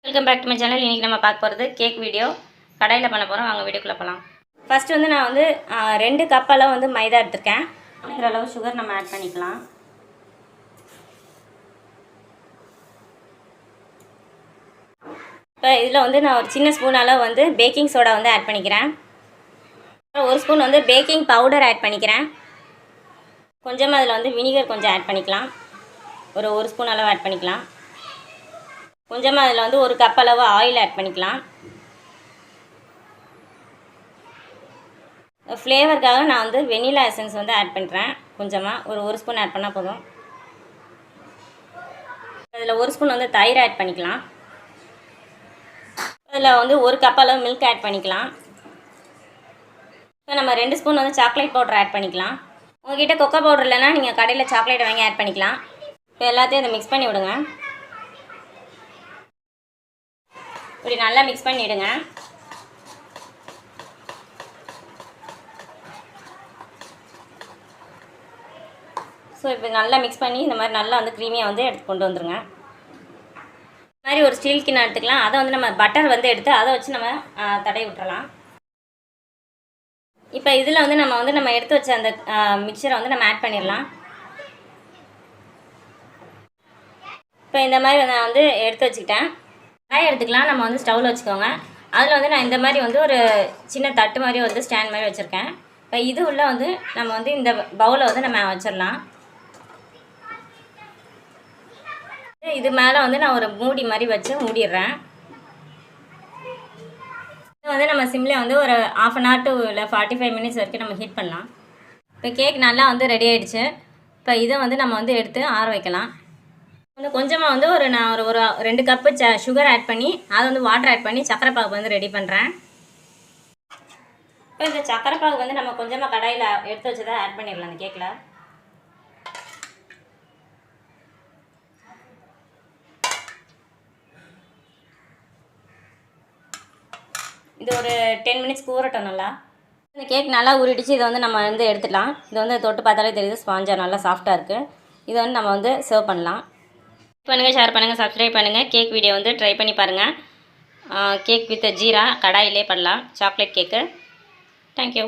Welcome back to my channel. இன்றைக்கி நம்ம பார்க்க போகிறது கேக் வீடியோ. கடையில் பண்ண போகிறோம். வாங்க வீடியோக்குள்ளே போகலாம். ஃபஸ்ட்டு வந்து நான் வந்து 2 கப் அளவு வந்து மைதா எடுத்துருக்கேன். இருக்கிற அளவு சுகர் நம்ம ஆட் பண்ணிக்கலாம். இப்போ இதில் வந்து நான் ஒரு சின்ன ஸ்பூன் அளவு வந்து பேக்கிங் சோடா வந்து ஆட் பண்ணிக்கிறேன். ஒரு ஸ்பூன் வந்து பேக்கிங் பவுடர் ஆட் பண்ணிக்கிறேன். கொஞ்சமாக அதில் வந்து வினிகர் கொஞ்சம் ஆட் பண்ணிக்கலாம். ஒரு ஸ்பூன் அளவு ஆட் பண்ணிக்கலாம். கொஞ்சமாக அதில் வந்து 1 கப் அளவு ஆயில் ஆட் பண்ணிக்கலாம். ஃப்ளேவருக்காக நான் வந்து வெனிலா எசன்ஸ் வந்து ஆட் பண்ணுறேன். கொஞ்சமாக ஒரு ஸ்பூன் ஆட் பண்ணால் போதும். அதில் 1 ஸ்பூன் வந்து தயிர் ஆட் பண்ணிக்கலாம். அதில் வந்து 1 கப் அளவு மில்க் ஆட் பண்ணிக்கலாம். இப்போ நம்ம 2 ஸ்பூன் வந்து சாக்லேட் பவுடர் ஆட் பண்ணிக்கலாம். உங்கள்கிட்ட கொக்கோ பவுடர் இல்லைன்னா நீங்கள் கடையில் சாக்லேட் வாங்கி ஆட் பண்ணிக்கலாம். இப்போ எல்லாத்தையும் அதை மிக்ஸ் பண்ணி விடுங்க. இப்படி நல்லா மிக்ஸ் பண்ணிவிடுங்க. ஸோ இப்போ நல்லா மிக்ஸ் பண்ணி இந்த மாதிரி நல்லா வந்து க்ரீமியாக வந்து எடுத்து கொண்டு வந்துடுங்க. இந்த மாதிரி ஒரு ஸ்டீல் கிண்ணம் எடுத்துக்கலாம். அதை வந்து நம்ம பட்டர் வந்து எடுத்து அதை வச்சு நம்ம தடவி விட்டுறலாம். இப்போ இதில் வந்து நம்ம எடுத்து வச்ச அந்த மிக்சரை வந்து நம்ம ஆட் பண்ணிடலாம். இப்போ இந்த மாதிரி நான் வந்து எடுத்து வச்சுக்கிட்டேன். கடாய் எடுத்துக்கலாம். நம்ம வந்து ஸ்டவ்வில் வச்சுக்கோங்க. அதில் வந்து நான் இந்த மாதிரி வந்து ஒரு சின்ன தட்டு மாதிரி வந்து ஸ்டாண்ட் மாதிரி வச்சுருக்கேன். இப்போ இது உள்ள வந்து நம்ம வந்து இந்த பவுலை வந்து நம்ம வச்சிடலாம். இது மேலே வந்து நான் ஒரு மூடி மாதிரி வச்சு மூடிடுறேன். இது வந்து நம்ம சிம்மில் வந்து ஒரு 1/2 hour to 45 minutes வரைக்கும் நம்ம ஹீட் பண்ணலாம். இப்போ கேக் நல்லா வந்து ரெடி ஆகிடுச்சு. இப்போ இதை வந்து நம்ம வந்து எடுத்து ஆற வைக்கலாம். வந்து கொஞ்சமாக வந்து நான் ஒரு 2 கப்பு சுகர் ஆட் பண்ணி அதை வந்து வாட்டர் ஆட் பண்ணி சக்கரை பாகு வந்து ரெடி பண்ணுறேன். இப்போ இந்த சக்கரை பாகு வந்து நம்ம கொஞ்சமாக கடாயில் எடுத்து வச்சதை ஆட் பண்ணிடலாம். அந்த கேக்கில் இது ஒரு 10 minutes ஊறட்டும். நல்லா இந்த கேக் நல்லா ஊறிடுச்சு. இதை வந்து நம்ம வந்து எடுத்துடலாம். இது வந்து தொட்டு பார்த்தாலே தெரியுது ஸ்பாஞ்சாக நல்லா சாஃப்டாக இருக்குது. இதை வந்து நம்ம வந்து சர்வ் பண்ணலாம். பண்ணுங்கள், ஷேர் பண்ணுங்கள், சப்ஸ்கிரைப் பண்ணுங்கள். கேக் வீடியோ வந்து ட்ரை பண்ணி பாருங்கள். கேக் வித் ஜீரா கடாயிலே பண்ணலாம். சாக்லேட் கேக்கு. தேங்க்யூ.